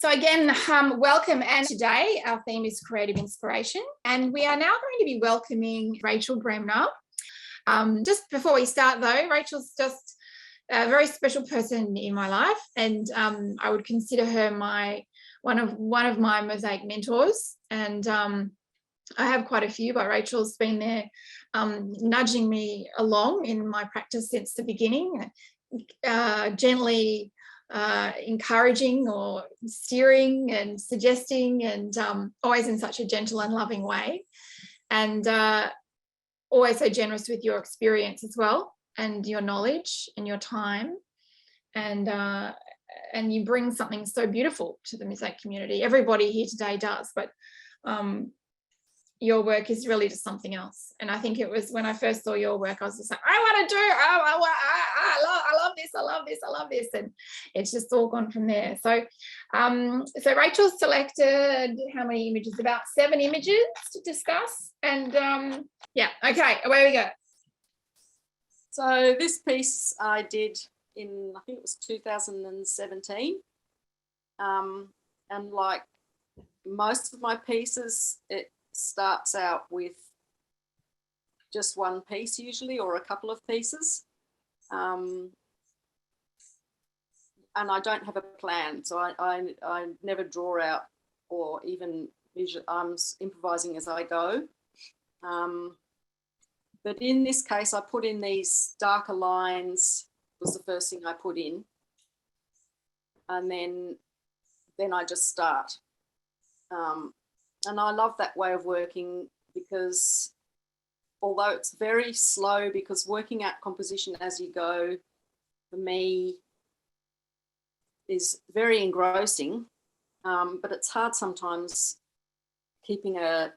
So again, welcome. And today our theme is creative inspiration. And we are now going to be welcoming Rachel Bremner. Just before we start though, Rachel's just a very special person in my life. And I would consider her one of my mosaic mentors. And I have quite a few, but Rachel's been there nudging me along in my practice since the beginning, gently encouraging or steering and suggesting, and always in such a gentle and loving way, and always so generous with your experience as well, and your knowledge and your time, and you bring something so beautiful to the mosaic community. Everybody here today does, but your work is really just something else. And I think it was when I first saw your work, I was just like, I want to do, I love this. And it's just all gone from there. So, so Rachel selected how many images? About 7 images to discuss. And yeah, okay, away we go. So this piece I did in, I think it was 2017. And like most of my pieces, it starts out with just one piece usually, or a couple of pieces, and I don't have a plan, so I never draw out or even visual. I'm improvising as I go, but in this case I put in these darker lines. Was the first thing I put in, and then I just start. And I love that way of working, because although it's very slow, because working out composition as you go for me is very engrossing, but it's hard sometimes keeping a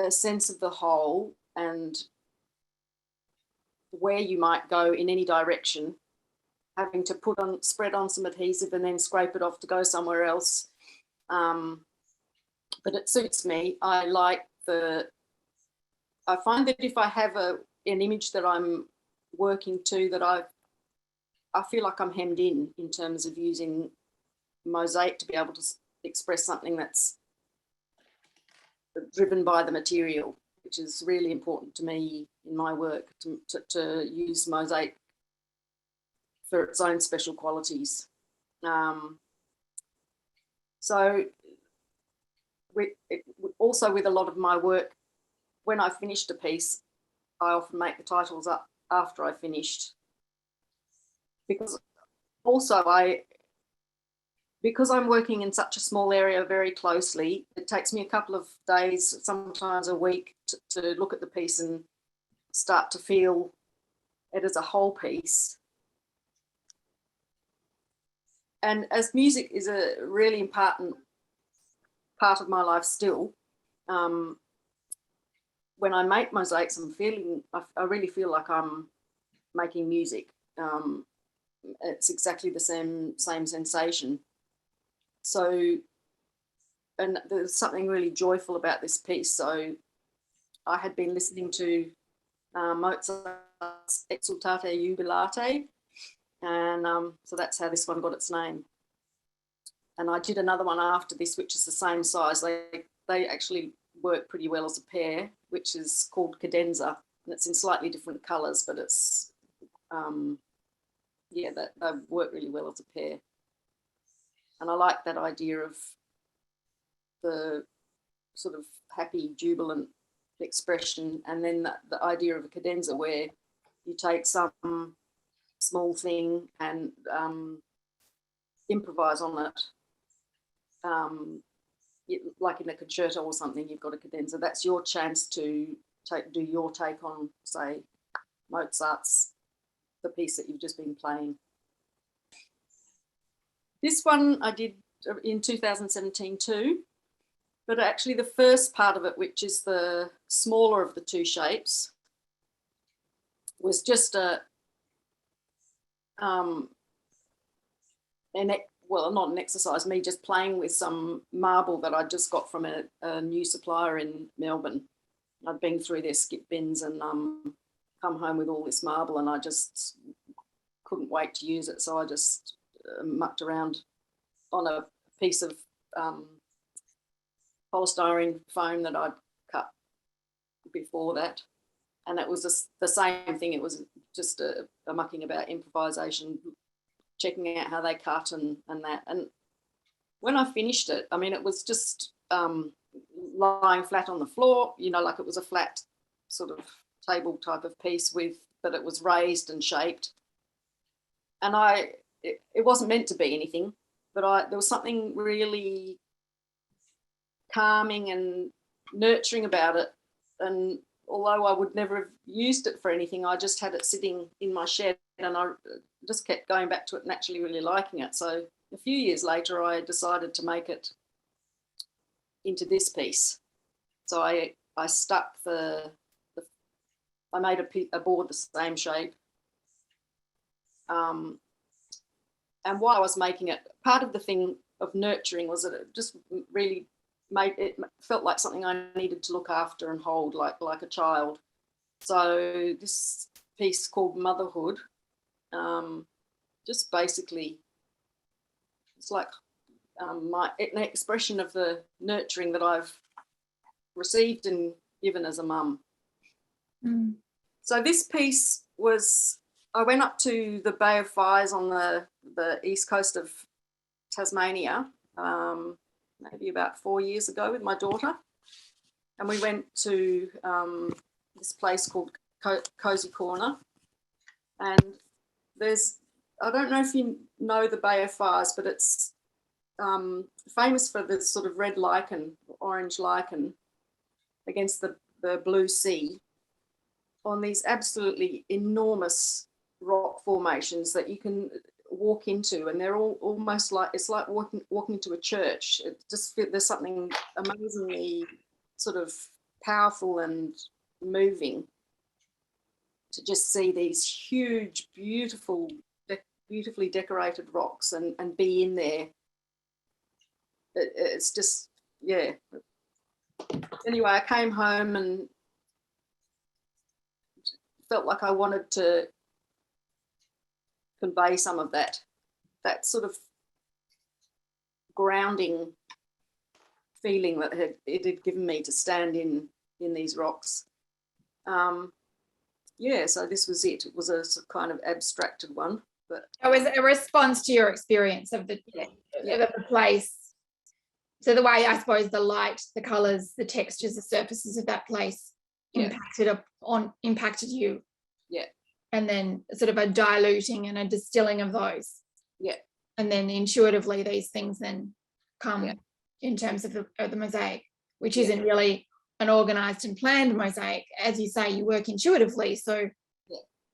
sense of the whole and where you might go in any direction, having to spread on some adhesive and then scrape it off to go somewhere else. But it suits me. I find that if I have an image that I'm working to, that I feel like I'm hemmed in terms of using mosaic to be able to express something that's driven by the material, which is really important to me in my work, to use mosaic for its own special qualities. So also with a lot of my work, when I finished a piece, I often make the titles up after I finished, because also because I'm working in such a small area very closely, it takes me a couple of days, sometimes a week, to look at the piece and start to feel it as a whole piece. And as music is a really important part of my life still, when I make mosaics, I really feel like I'm making music. It's exactly the same sensation. So, and there's something really joyful about this piece. So I had been listening to Mozart's Exsultate Jubilate, and so that's how this one got its name. And I did another one after this, which is the same size. They actually work pretty well as a pair, which is called Cadenza, and it's in slightly different colours, but it's yeah, they work really well as a pair. And I like that idea of the sort of happy, jubilant expression, and then the idea of a cadenza where you take some small thing and improvise on it. Like in a concerto or something, you've got a cadenza. That's your chance to do your take on, say, Mozart's, the piece that you've just been playing. This one I did in 2017 too, but actually the first part of it, which is the smaller of the two shapes, was just well, not an exercise, me just playing with some marble that I just got from a new supplier in Melbourne. I'd been through their skip bins and come home with all this marble, and I just couldn't wait to use it. So I just mucked around on a piece of polystyrene foam that I'd cut before that. And it was the same thing. It was just a mucking about improvisation, checking out how they cut and that. And when I finished it, I mean, it was just lying flat on the floor, you know, like it was a flat sort of table type of piece but it was raised and shaped. And it wasn't meant to be anything, but there was something really calming and nurturing about it. And although I would never have used it for anything, I just had it sitting in my shed and I just kept going back to it and actually really liking it. So a few years later, I decided to make it into this piece. So I stuck I made a board the same shape. And while I was making it, part of the thing of nurturing was that it just really felt like something I needed to look after and hold like a child. So this piece called Motherhood, just basically, it's like an expression of the nurturing that I've received and given as a mum. Mm. So this piece I went up to the Bay of Fires on the east coast of Tasmania, maybe about 4 years ago with my daughter. And we went to this place called Cozy Corner. And I don't know if you know the Bay of Fires, but it's famous for the sort of red lichen, orange lichen against the blue sea on these absolutely enormous rock formations that you can walk into, and they're all almost like, it's like walking into a church. It just there's something amazingly sort of powerful and moving to just see these huge, beautifully decorated rocks and be in there. It's just, yeah. Anyway, I came home and felt like I wanted to convey some of that sort of grounding feeling that it had given me to stand in these rocks. Yeah, so this was it. It was a kind of abstracted one, but it was a response to your experience of the place. So the way, I suppose, the light, the colours, the textures, the surfaces of that place impacted you. Yeah. And then sort of a diluting and a distilling of those. Yeah. And then intuitively these things then come in terms of the mosaic, which isn't really an organised and planned mosaic. As you say, you work intuitively, so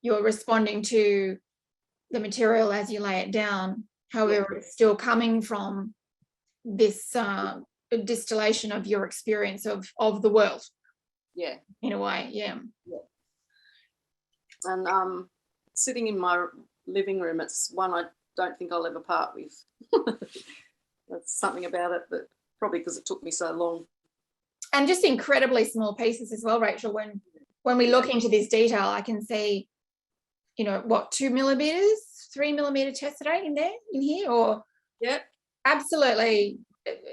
you're responding to the material as you lay it down. However, it's still coming from this distillation of your experience of the world. Yeah. In a way, yeah. And sitting in my living room, it's one I don't think I'll ever part with. That's something about it, that probably because it took me so long. And just incredibly small pieces as well, Rachel. When we look into this detail, I can see, 2 millimeters, 3 millimeter tesserae in here, or absolutely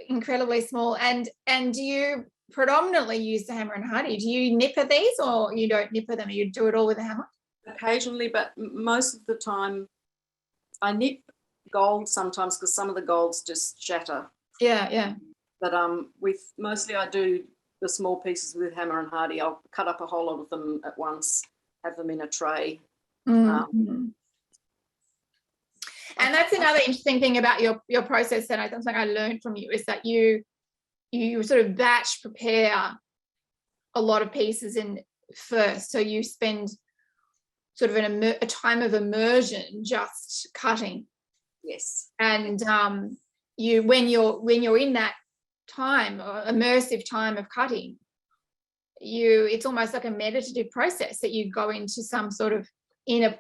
incredibly small. And do you predominantly use the hammer and hardy? Do you nipper these, or you don't nipper them? You do it all with a hammer? Occasionally, but most of the time I nip gold sometimes because some of the golds just shatter. Yeah. But mostly I do the small pieces with hammer and hardy. I'll cut up a whole lot of them at once, have them in a tray. And that's another interesting thing about your process that something I learned from you, is that you sort of batch prepare a lot of pieces in first. So you spend sort of a time of immersion just cutting. Yes. And when you're in that time, or immersive time of cutting, it's almost like a meditative process that you go into some sort of inner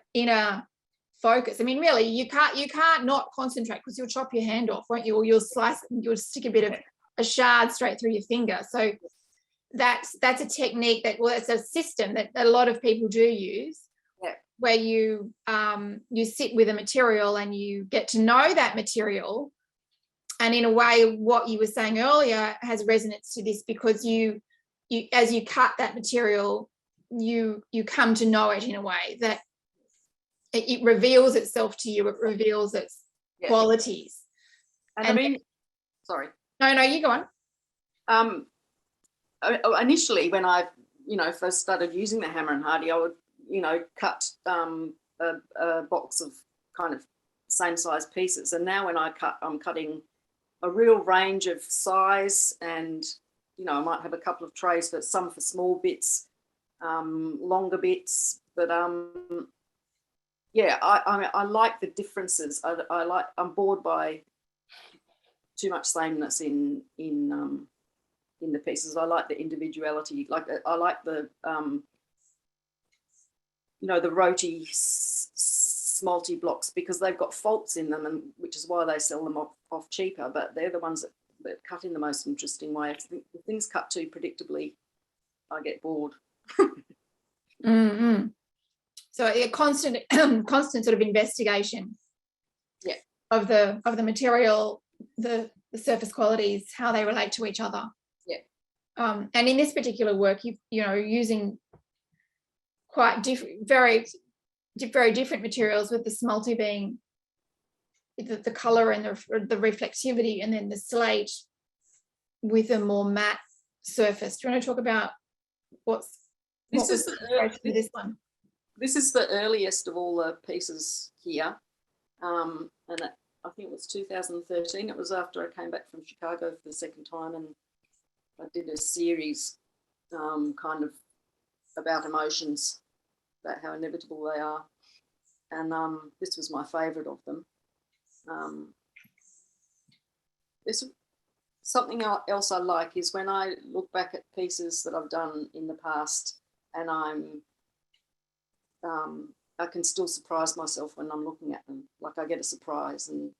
focus. I mean, really, you can't not concentrate, because you'll chop your hand off, won't you? Or you'll slice, you'll stick a bit of a shard straight through your finger. So that's a technique it's a system that a lot of people do use, where you sit with a material and you get to know that material And in a way, what you were saying earlier has resonance to this, because you as you cut that material, you come to know it in a way that it reveals itself to you. It reveals its qualities. And I mean, sorry. No, you go on. Initially, when I, first started using the hammer and hardy, I would, cut a box of kind of same size pieces. And now when I cut, I'm cutting a real range of size, and, I might have a couple of trays for some for small bits, longer bits, but I like the differences. I'm bored by too much sameness in the pieces. I like the individuality. Like I like the the roti smalty blocks, because they've got faults in them, and which is why they sell them off cheaper. But they're the ones that cut in the most interesting way. If things cut too predictably, I get bored. Mm-hmm. So a constant sort of investigation, of the material, the surface qualities, how they relate to each other. And in this particular work, you're using quite very different materials, with the smalty being the color and the reflectivity, and then the slate with a more matte surface. Do you want to talk about this one? This is the earliest of all the pieces here, and I think it was 2013. It was after I came back from Chicago for the second time, and I did a series kind of about emotions, about how inevitable they are. And this was my favourite of them. There's something else I like is when I look back at pieces that I've done in the past, and I can still surprise myself when I'm looking at them. Like I get a surprise, and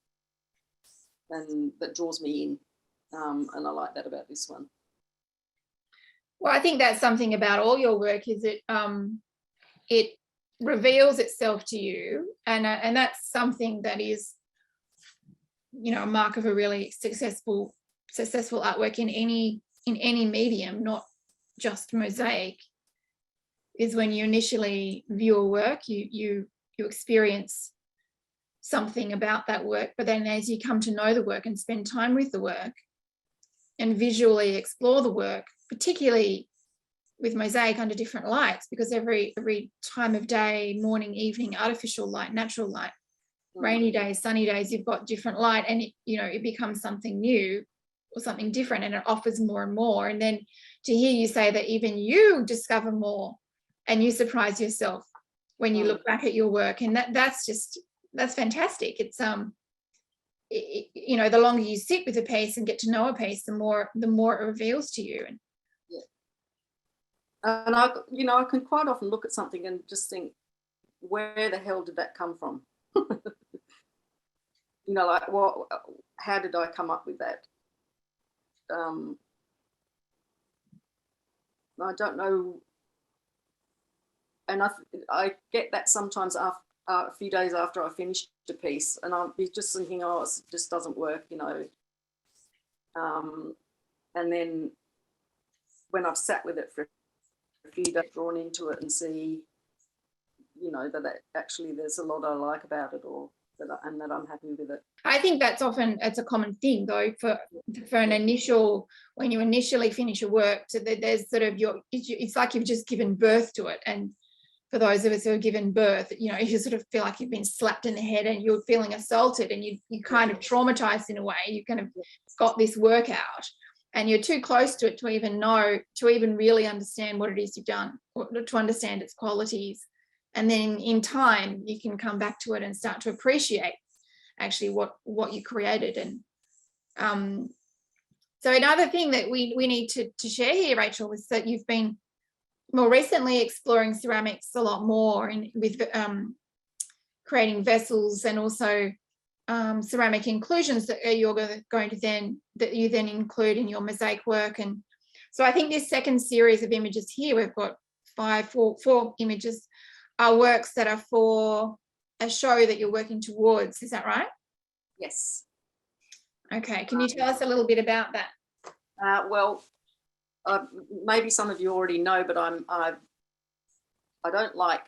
that draws me in, and I like that about this one. Well, I think that's something about all your work, is it reveals itself to you, and that's something that is, a mark of a really successful artwork in any medium, not just mosaic, is when you initially view a work, you experience something about that work, but then as you come to know the work and spend time with the work and visually explore the work, particularly with mosaic under different lights, because every time of day, morning, evening, artificial light, natural light, rainy days, sunny days, you've got different light, and it becomes something new or something different, and it offers more and more. And then to hear you say that even you discover more and you surprise yourself when you look back at your work, and that's fantastic. It's the longer you sit with a piece and get to know a piece, the more it reveals to you. And I can quite often look at something and just think, where the hell did that come from? Like, how did I come up with that? I don't know. And I get that sometimes after a few days after I finished a piece, and I'll be just thinking, it just doesn't work, and then when I've sat with it for a few days, drawn into it and see, that actually there's a lot I like about it, and that I'm happy with it. I think it's a common thing, though, for an initial, when you initially finish a work, so that there's sort of it's like you've just given birth to it. And for those of us who are given birth, you sort of feel like you've been slapped in the head and you're feeling assaulted, and you kind of traumatized in a way. You kind of got this work out, and you're too close to it to even really understand what it is you've done, or to understand its qualities. And then in time, you can come back to it and start to appreciate actually what you created. And so another thing that we need to share here, Rachel, is that you've been more recently exploring ceramics a lot more, and with creating vessels, and also ceramic inclusions that you then include in your mosaic work. And so I think this second series of images here, we've got four images, are works that are for a show that you're working towards. Is that right? Yes. Okay, can you tell us a little bit about that? Well, maybe some of you already know, but I don't like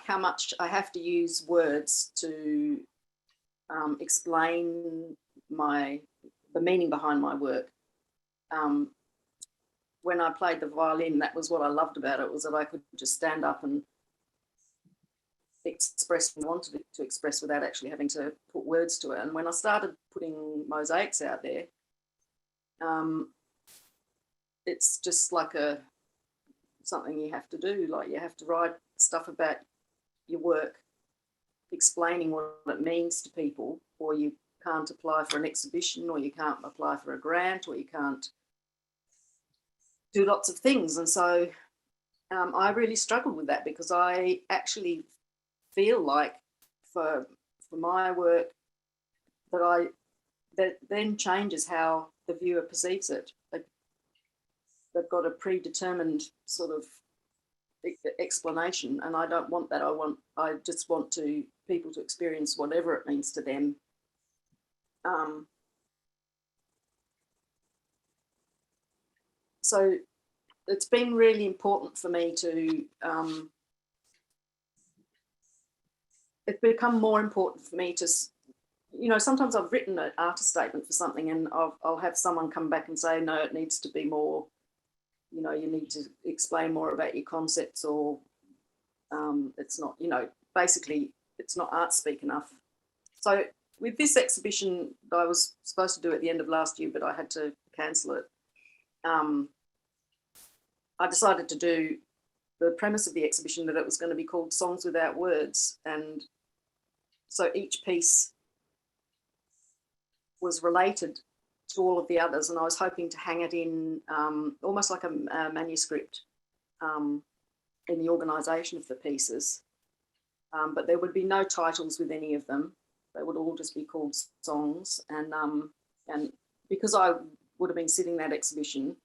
how much I have to use words to explain the meaning behind my work. When I played the violin, that was what I loved about it, was that I could just stand up and express what I wanted to express without actually having to put words to it. And when I started putting mosaics out there, it's just like something you have to do. Like, you have to write stuff about your work, explaining what it means to people, or you can't apply for an exhibition, or you can't apply for a grant, or you can't do lots of things. And so I really struggled with that, because I actually feel like for my work that then changes how the viewer perceives it. They've got a predetermined sort of explanation, and I don't want that. I just want people to experience whatever it means to them. So it's been really important for me to it's become more important for me to, sometimes I've written an artist statement for something, and I'll have someone come back and say, no, it needs to be more, you need to explain more about your concepts, or it's not, basically it's not art speak enough. So with this exhibition that I was supposed to do at the end of last year, but I had to cancel it, I decided to do the premise of the exhibition that it was going to be called Songs Without Words. And so each piece was related to all of the others, and I was hoping to hang it in almost like a manuscript in the organisation of the pieces. But there would be no titles with any of them. They would all just be called songs. And because I would have been sitting that exhibition,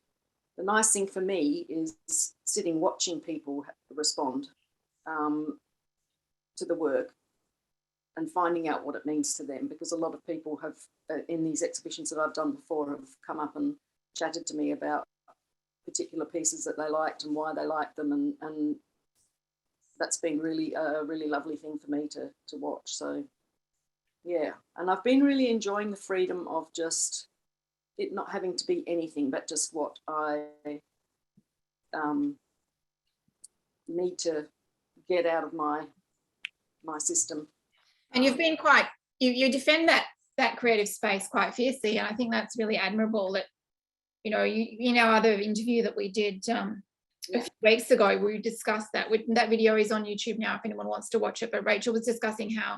the nice thing for me is sitting watching people respond to the work and finding out what it means to them, because a lot of people have, in these exhibitions that I've done before, have come up and chatted to me about particular pieces that they liked and why they liked them, and that's been really a really lovely thing for me to watch. So yeah, and I've been really enjoying the freedom of just it not having to be anything but just what I need to get out of my system. And you've been you defend that creative space quite fiercely, and I think that's really admirable. That in our other interview that we did a few weeks ago, we discussed that. That video is on YouTube now if anyone wants to watch it. But Rachel was discussing how,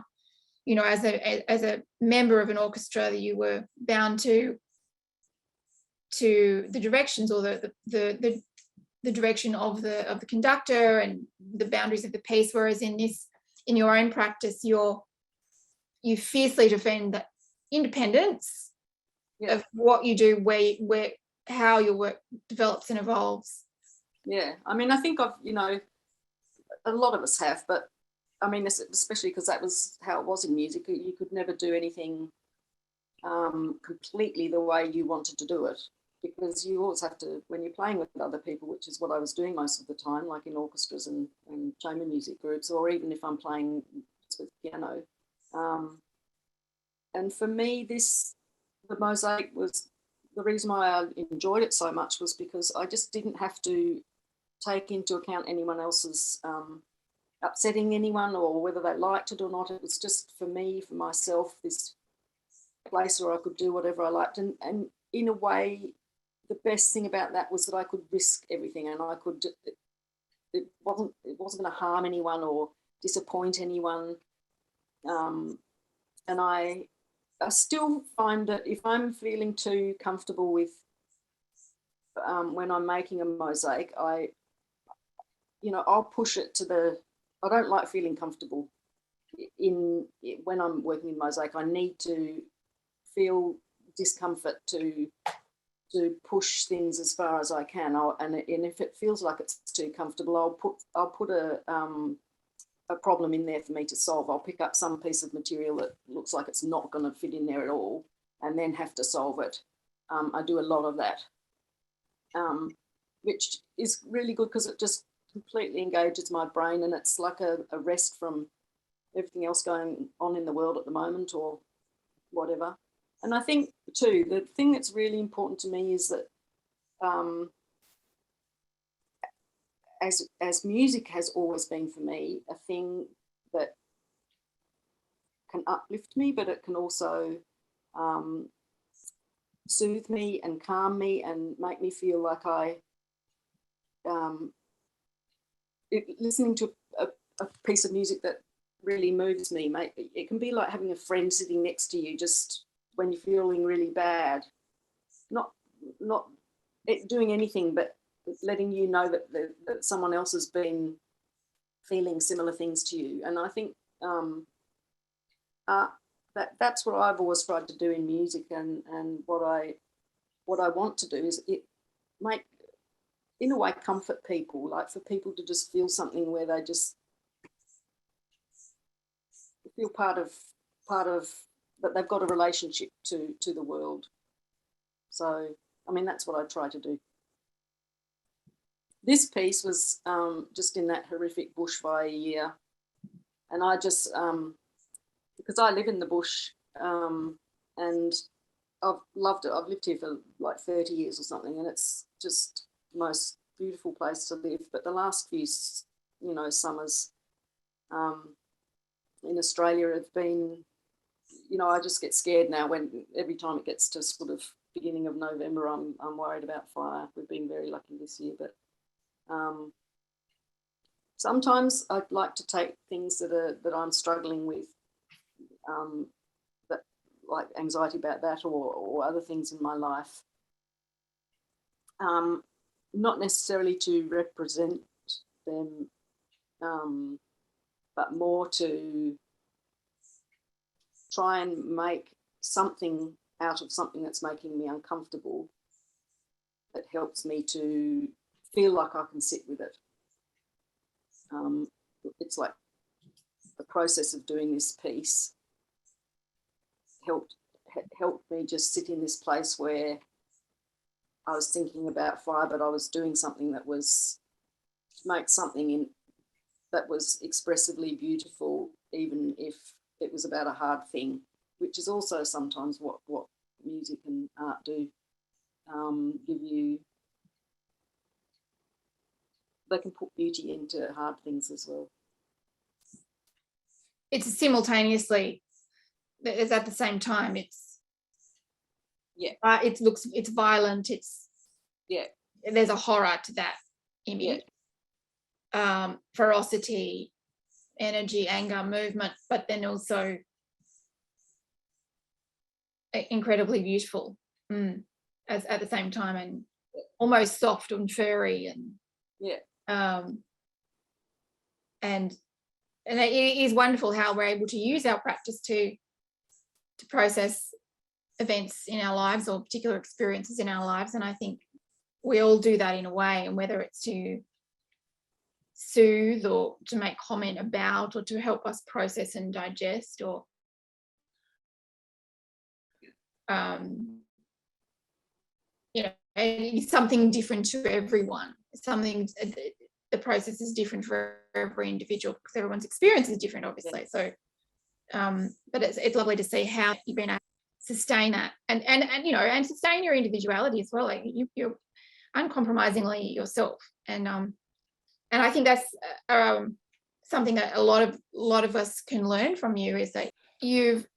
as a member of an orchestra, you were bound to the directions, or the direction of the conductor and the boundaries of the piece. Whereas in your own practice, you fiercely defend that independence of what you do, where how your work develops and evolves. Yeah, I mean, I think a lot of us have, but I mean, especially because that was how it was in music. You could never do anything completely the way you wanted to do it, because you always have to, when you're playing with other people, which is what I was doing most of the time, like in orchestras and chamber music groups, or even if I'm playing with piano. And for me, the mosaic was the reason why I enjoyed it so much, was because I just didn't have to take into account anyone else's upsetting anyone, or whether they liked it or not. It was just for me, for myself, this place where I could do whatever I liked. And in a way, the best thing about that was that I could risk everything, and I could, it wasn't going to harm anyone or disappoint anyone. And I still find that if I'm feeling too comfortable with when I'm making a mosaic, I'll push it to I don't like feeling comfortable when I'm working in mosaic. I need to feel discomfort to push things as far as I can. And if it feels like it's too comfortable, I'll put a problem in there for me to solve. I'll pick up some piece of material that looks like it's not going to fit in there at all and then have to solve it. I do a lot of that, which is really good because it just completely engages my brain, and it's like a rest from everything else going on in the world at the moment or whatever. And I think too, the thing that's really important to me is that as music has always been for me a thing that can uplift me, but it can also soothe me and calm me and make me feel like listening to a piece of music that really moves me, it can be like having a friend sitting next to you just when you're feeling really bad, not doing anything but letting you know that someone else has been feeling similar things to you. And I think that's what I've always tried to do in music, and what I want to do is make, in a way, comfort people, like for people to just feel something where they just feel part of that they've got a relationship to the world. So, I mean, that's what I try to do. This piece was just in that horrific bushfire year, and I just, because I live in the bush, and I've loved it. I've lived here for like 30 years or something, and it's just the most beautiful place to live. But the last few, summers in Australia have been, I just get scared now every time it gets to sort of beginning of November, I'm worried about fire. We've been very lucky this year, but sometimes I'd like to take things that I'm struggling with, that like anxiety about that or other things in my life, not necessarily to represent them, but more to try and make something out of something that's making me uncomfortable that helps me to feel like I can sit with it. It's like the process of doing this piece helped me just sit in this place where I was thinking about fire, but I was doing something that was make something that was expressively beautiful, even if it was about a hard thing, which is also sometimes what music and art do. Give you, they can put beauty into hard things as well. It's simultaneously, it's at the same time, it's it's violent, there's a horror to that image, ferocity, energy, anger, movement, but then also incredibly beautiful as at the same time, and almost soft and furry, and and it is wonderful how we're able to use our practice to process events in our lives or particular experiences in our lives. And I think we all do that in a way, and whether it's to soothe or to make comment about or to help us process and digest, or it's something different to everyone. The process is different for every individual because everyone's experience is different, obviously. So but it's lovely to see how you've been able to sustain that and sustain your individuality as well. Like you're uncompromisingly yourself, and I think that's something that a lot of us can learn from you, is that you've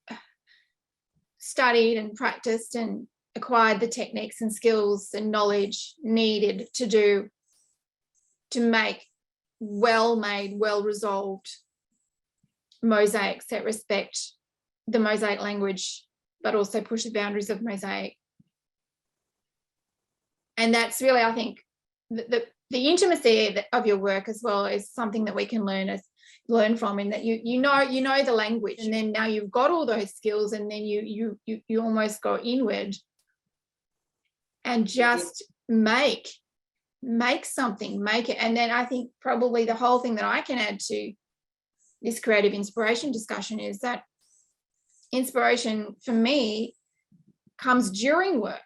studied and practiced and acquired the techniques and skills and knowledge needed to make well-made, well-resolved mosaics that respect the mosaic language, but also push the boundaries of mosaic. And that's really, I think, the intimacy of your work as well is something that we can learn from, in that you know the language, and then now you've got all those skills, and then you almost go inward and just make something, make it. And then I think probably the whole thing that I can add to this creative inspiration discussion is that inspiration for me comes during work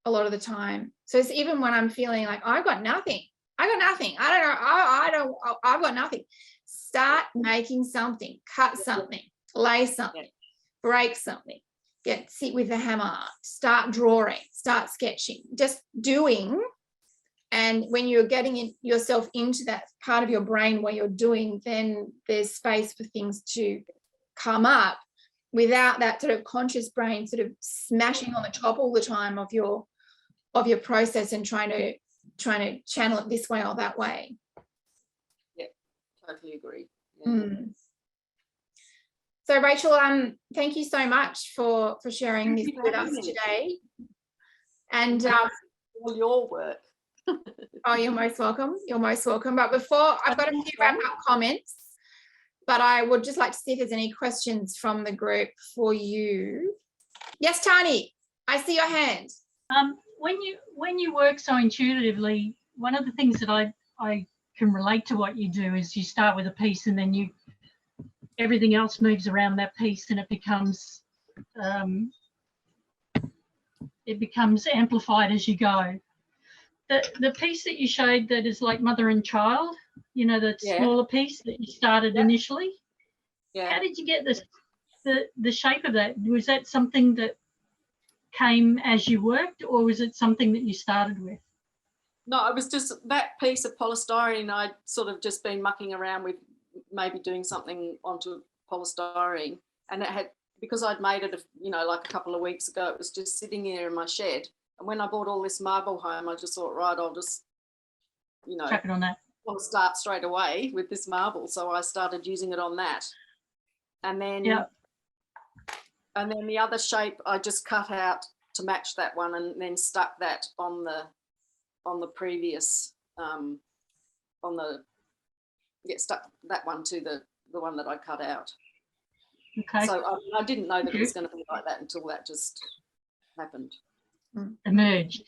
a lot of the time. So it's even when I'm feeling like I've got nothing. I don't know. I've got nothing. Start making something, cut something, lay something, break something, sit with the hammer, start drawing, start sketching, just doing. And when you're getting yourself into that part of your brain where you're doing, then there's space for things to come up without that sort of conscious brain sort of smashing on the top all the time of your process and trying to channel it this way or that way. Yeah, totally agree. Yeah. So Rachel, thank you so much for sharing this with us today. And all your work. Oh, you're most welcome. You're most welcome. But before, I've got a few wrap-up comments, but I would just like to see if there's any questions from the group for you. Yes, Tani, I see your hand. When you work so intuitively, one of the things that I can relate to what you do is you start with a piece and then everything else moves around that piece, and it becomes amplified as you go. The piece that you showed that is like mother and child, you know, the smaller piece that you started initially. Yeah. How did you get the shape of that? Was that something that came as you worked, or was it something that you started with? No, it was just that piece of polystyrene. I'd sort of just been mucking around with maybe doing something onto polystyrene, and it had, because I'd made it, like a couple of weeks ago, it was just sitting there in my shed. And when I bought all this marble home, I just thought, right, I'll just, chuck it on that. I'll start straight away with this marble. So I started using it on that. And then, and then the other shape I just cut out to match that one, and then stuck that on the previous, stuck that one to the one that I cut out. Okay. So I didn't know that it was going to be like that until that just happened. Emerged.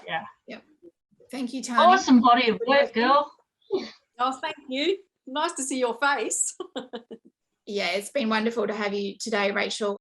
Yeah. Yep. Thank you, Tani. Awesome body of work, girl. Oh, thank you. Nice to see your face. Yeah, it's been wonderful to have you today, Rachel.